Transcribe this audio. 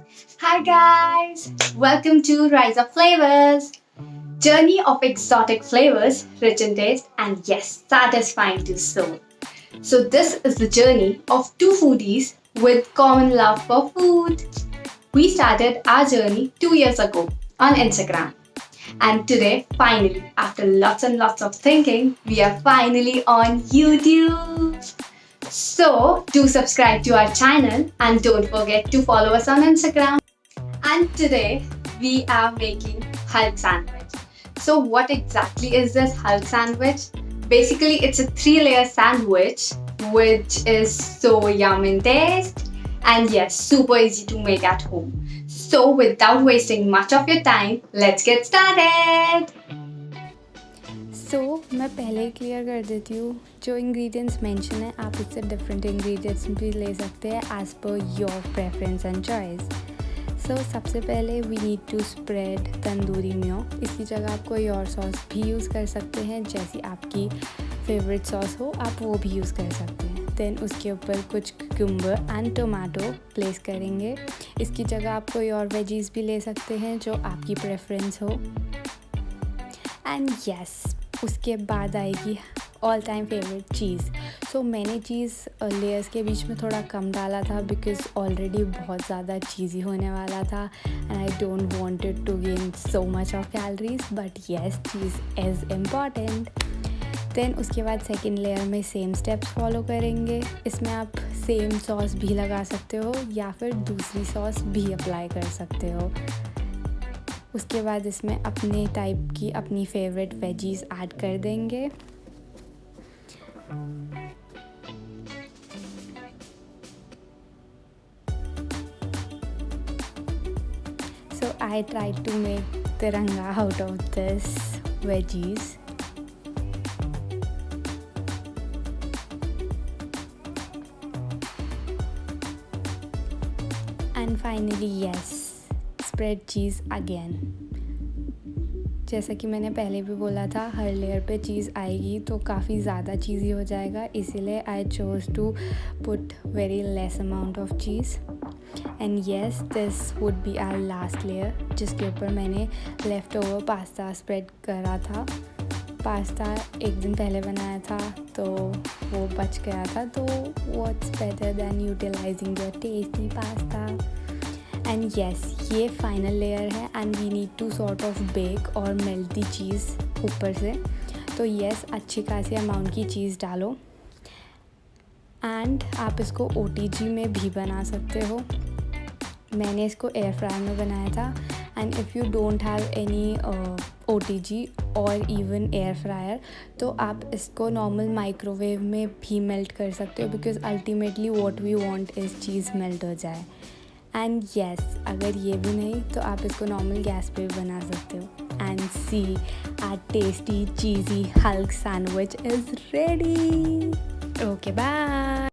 Hi guys, welcome to Rise of Flavors. Journey of exotic flavors, rich in taste and yes, satisfying to soul. So this is the journey of two foodies with common love for food. We started our journey 2 years ago on Instagram. And today, finally, after lots and lots of thinking, we are finally on YouTube. So, do subscribe to our channel and don't forget to follow us on Instagram. And today we are making Hulk sandwich. So what exactly is this Hulk sandwich? Basically it's a 3-layer sandwich which is so yum in taste and yes, super easy to make at home. So without wasting much of your time, let's get started. मैं पहले clear कर देती हूँ, जो ingredients mention है आप उससे different ingredients भी ले सकते हैं as per your preference and choice. सबसे पहले we need to spread tandoori mayo. इसकी जगह आप कोई और सॉस भी यूज़ कर सकते हैं, जैसी आपकी फेवरेट सॉस हो आप वो भी यूज़ कर सकते हैं. देन उसके ऊपर कुछ क्यूकम्बर एंड टोमेटो प्लेस करेंगे. इसकी जगह आप कोई और वेजीज़ भी ले सकते हैं जो आपकी प्रेफरेंस हो. एंड यस, उसके बाद आएगी ऑल टाइम फेवरेट चीज़. मैंने चीज़ लेयर्स के बीच में थोड़ा कम डाला था बिकॉज़ ऑलरेडी बहुत ज़्यादा चीज़ी होने वाला था and I don't wanted to gain so much of calories, but yes cheese is important. Then उसके बाद सेकेंड लेयर में सेम स्टेप्स फॉलो करेंगे. इसमें आप सेम सॉस भी लगा सकते हो या फिर दूसरी सॉस भी अप्लाई कर सकते हो. उसके बाद इसमें अपने टाइप की अपनी फेवरेट वेजीज़ ऐड कर देंगे. I tried to make tiranga out of this veggies. And finally, yes, spread cheese again. जैसा कि मैंने पहले भी बोला था, हर लेयर पे चीज़ आएगी तो काफ़ी ज़्यादा चीज़ी हो जाएगा, इसीलिए I chose to put very less amount of cheese. And yes, this would be our last layer, जिसके ऊपर मैंने लेफ़्ट ओवर पास्ता स्प्रेड करा था. पास्ता एक दिन पहले बनाया था तो वो बच गया था, तो what's better than utilising your tasty pasta. And yes, ये फाइनल लेयर है and we need to sort of bake और मेल्ट दी चीज़ ऊपर से. तो येस, अच्छी खासी अमाउंट की चीज़ डालो एंड आप इसको OTG में भी बना सकते हो. मैंने इसको एयर फ्रायर में बनाया था and if you don't have any OTG और इवन एयर फ्रायर तो आप इसको नॉर्मल माइक्रोवेव में भी मेल्ट कर सकते हो, because ultimately what we want is cheese melt हो जाए. एंड येस, अगर ये भी नहीं तो आप इसको नॉर्मल गैस पे भी बना सकते हो. And see, our tasty cheesy Hulk sandwich is ready. Okay, bye.